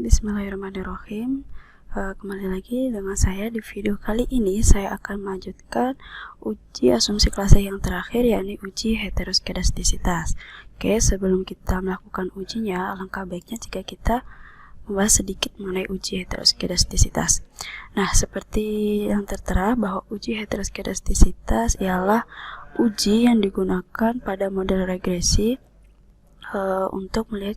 bismillahirrahmanirrahim. Kembali lagi dengan saya. Di video kali ini saya akan melanjutkan uji asumsi kelas yang terakhir, yakni uji heteroskedastisitas. Oke, sebelum kita melakukan ujinya, alangkah baiknya jika kita membahas sedikit mengenai uji heteroskedastisitas. Nah, seperti yang tertera bahwa uji heteroskedastisitas ialah uji yang digunakan pada model regresi untuk melihat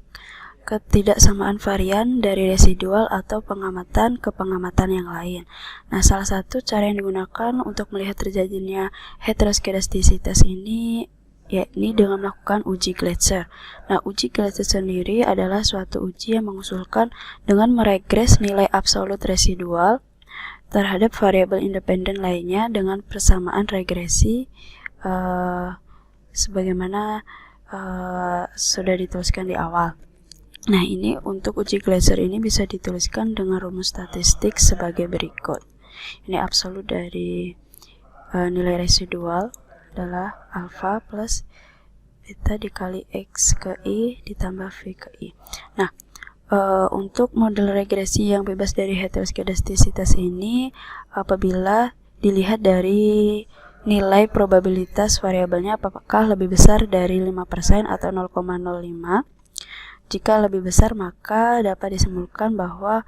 ketidaksamaan varian dari residual atau pengamatan ke pengamatan yang lain. Nah, salah satu cara yang digunakan untuk melihat terjadinya heteroskedastisitas ini yakni dengan melakukan uji Gleiser. Nah, uji Gleiser sendiri adalah suatu uji yang mengusulkan dengan meregres nilai absolut residual terhadap variabel independen lainnya dengan persamaan regresi sebagaimana sudah dituliskan di awal. Nah, ini untuk uji Gleiser ini bisa dituliskan dengan rumus statistik sebagai berikut. Ini absolut dari nilai residual adalah alfa plus beta dikali x ke i ditambah v ke i. Nah, untuk model regresi yang bebas dari heteroskedastisitas ini, apabila dilihat dari nilai probabilitas variabelnya apakah lebih besar dari 5% atau 0,05. Jika lebih besar, maka dapat disimpulkan bahwa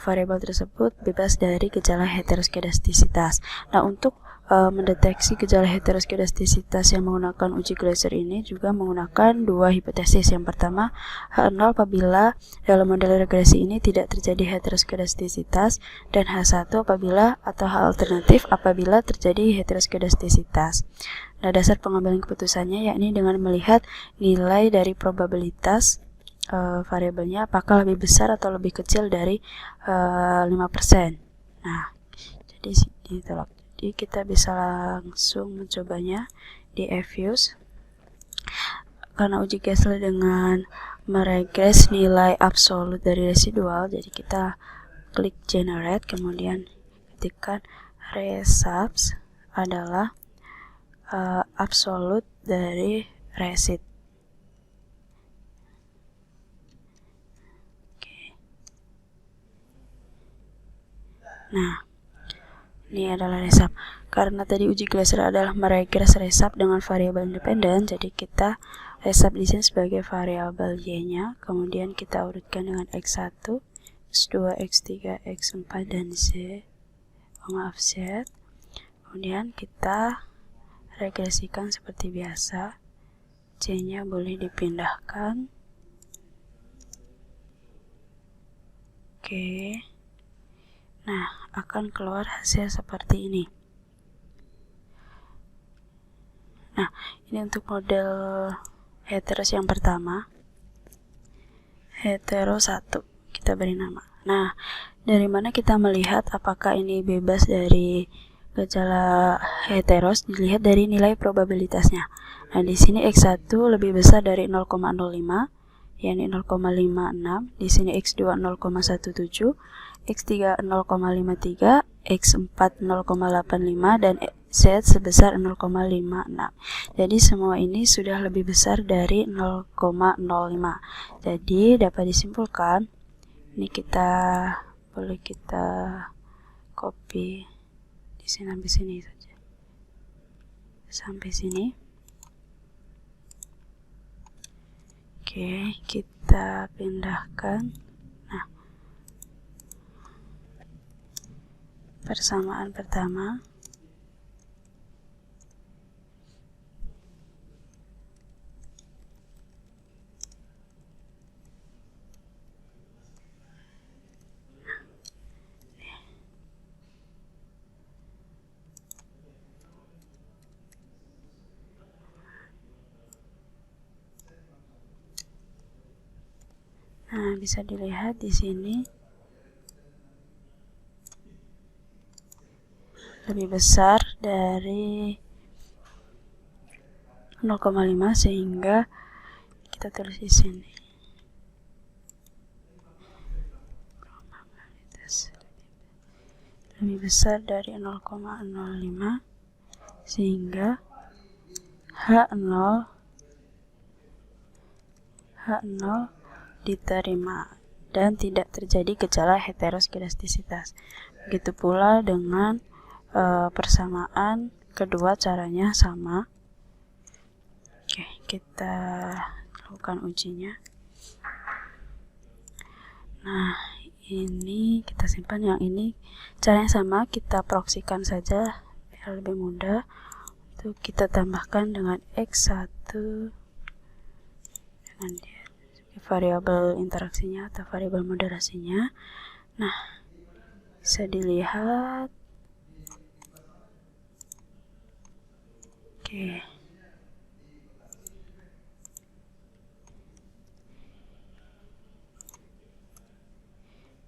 variabel tersebut bebas dari gejala heteroskedastisitas. Nah, untuk mendeteksi gejala heteroskedastisitas yang menggunakan uji Gleiser ini juga menggunakan dua hipotesis. Yang pertama, H0 apabila dalam model regresi ini tidak terjadi heteroskedastisitas, dan H1 apabila atau H alternatif apabila terjadi heteroskedastisitas. Nah, dasar pengambilan keputusannya yakni dengan melihat nilai dari probabilitas variabelnya apakah lebih besar atau lebih kecil dari 5%. Nah, jadi itulah. Jadi kita bisa langsung mencobanya di Fuse. Karena uji Gleiser dengan meregres nilai absolut dari residual, jadi kita klik generate, kemudian ketikkan resubs adalah absolut dari resid. Nah, ini adalah resub. Karena tadi uji Gleiser adalah meregres resub dengan variabel independen, jadi kita resub di sini sebagai variabel y-nya, kemudian kita urutkan dengan x1, x2, x3, x4 dan z. Z. Kemudian kita regresikan seperti biasa. C-nya boleh dipindahkan. Oke. Nah, akan keluar hasil seperti ini. Nah, ini untuk model heteros yang pertama. Hetero 1, kita beri nama. Nah, dari mana kita melihat apakah ini bebas dari gejala heteros? Dilihat dari nilai probabilitasnya. Nah, di sini x1 lebih besar dari 0,05, yakni 0,56. Di sini x2 0,17, x3 0,53, x4 0,85 dan z sebesar 0,56. Jadi semua ini sudah lebih besar dari 0,05. Jadi dapat disimpulkan, ini boleh kita copy di sini sampai sini saja. Sampai sini. Oke, kita pindahkan. Nah, persamaan pertama. Nah, bisa dilihat di sini lebih besar dari 0,5 sehingga kita tulis di sini. Lebih besar dari 0,05 sehingga H0 diterima dan tidak terjadi gejala heteroskedastisitas. Begitu pula dengan persamaan kedua, caranya sama. Oke, kita lakukan ujinya. Nah, ini kita simpan, yang ini caranya sama, kita proksikan saja biar lebih mudah. Untuk kita tambahkan dengan X1 dengan variabel interaksinya atau variabel moderasinya. Nah, bisa dilihat. Oke.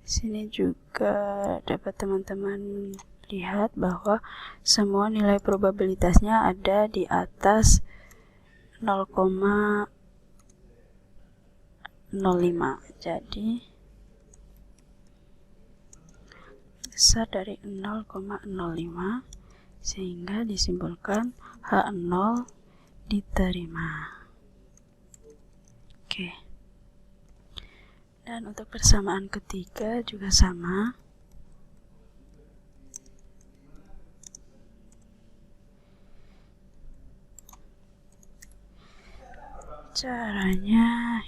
Sini juga dapat teman-teman lihat bahwa semua nilai probabilitasnya ada di atas 0,05. Jadi besar dari 0,05, sehingga disimpulkan H0 diterima. Oke. Dan untuk persamaan ketiga juga sama. Caranya,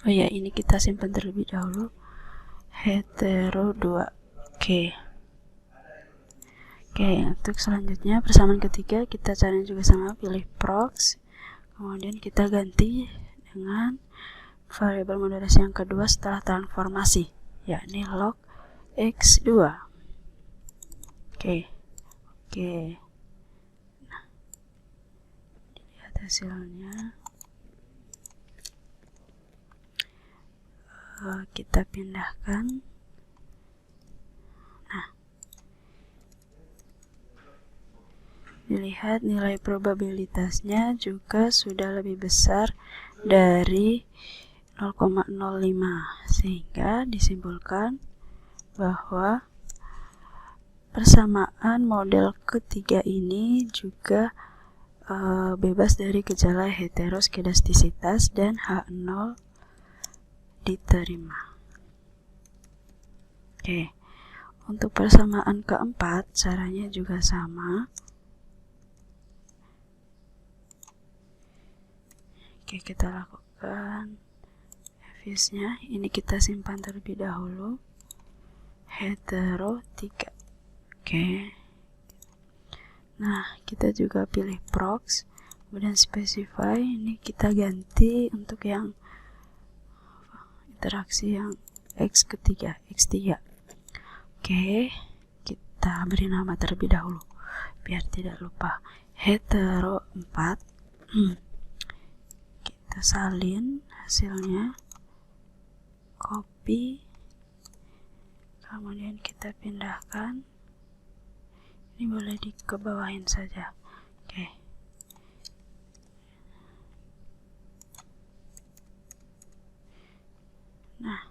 oh ya, ini kita simpan terlebih dahulu. Hetero 2. Oke, untuk selanjutnya persamaan ketiga kita caranya juga sama, pilih prox, kemudian kita ganti dengan variabel moderasi yang kedua setelah transformasi, yakni log X2. Oke. Nah, dilihat hasilnya. Kita pindahkan. Nah, dilihat nilai probabilitasnya juga sudah lebih besar dari 0,05, sehingga disimpulkan bahwa persamaan model ketiga ini juga bebas dari gejala heteroskedastisitas dan H0 diterima. Oke, untuk persamaan keempat caranya juga sama. Oke, kita lakukan nya. Ini kita simpan terlebih dahulu. Hetero 3. Oke. Nah, kita juga pilih prox, kemudian specify. Ini kita ganti untuk yang interaksi yang X3. Oke, kita beri nama terlebih dahulu biar tidak lupa. Hetero 4. Kita salin hasilnya, copy, kemudian kita pindahkan. Ini boleh dikebawahin saja. Oke. Nah,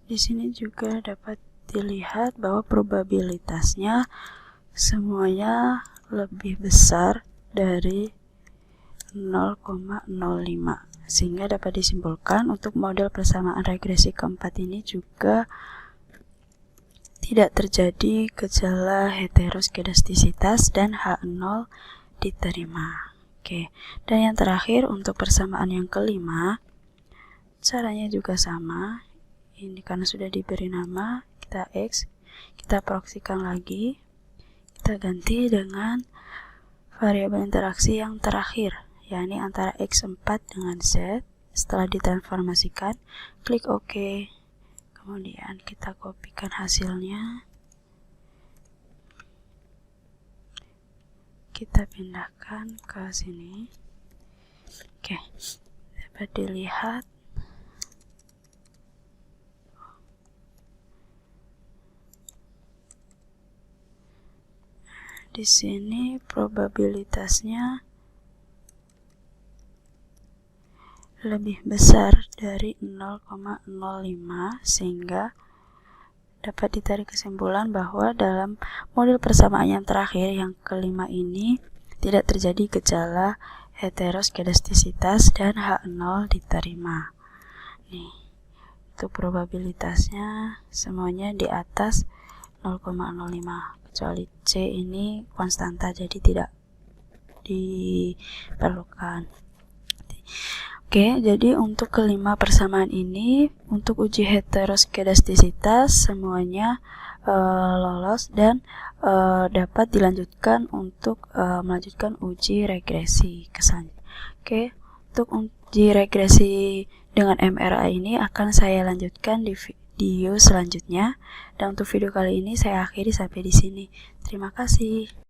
di sini juga dapat dilihat bahwa probabilitasnya semuanya lebih besar dari 0,05, sehingga dapat disimpulkan untuk model persamaan regresi keempat ini juga tidak terjadi gejala heteroskedastisitas dan H0 diterima. Oke, dan yang terakhir untuk persamaan yang kelima, caranya juga sama. Ini karena sudah diberi nama, kita X, kita proksikan lagi, kita ganti dengan variabel interaksi yang terakhir, yakni antara X4 dengan Z. Setelah ditransformasikan, klik OK, kemudian kita kopikan hasilnya, kita pindahkan ke sini. Oke, dapat dilihat di sini probabilitasnya lebih besar dari 0,05, sehingga dapat ditarik kesimpulan bahwa dalam model persamaan yang terakhir, yang kelima ini, tidak terjadi gejala heteroskedastisitas dan H0 diterima. Nih, untuk probabilitasnya semuanya di atas 0,05, kecuali C ini konstanta, jadi tidak diperlukan. Oke, jadi untuk kelima persamaan ini, untuk uji heteroskedastisitas semuanya lolos dan dapat dilanjutkan untuk melanjutkan uji regresi ke selanjutnya. Oke, untuk uji regresi dengan MRI ini akan saya lanjutkan di video selanjutnya. Dan untuk video kali ini saya akhiri sampai di sini. Terima kasih.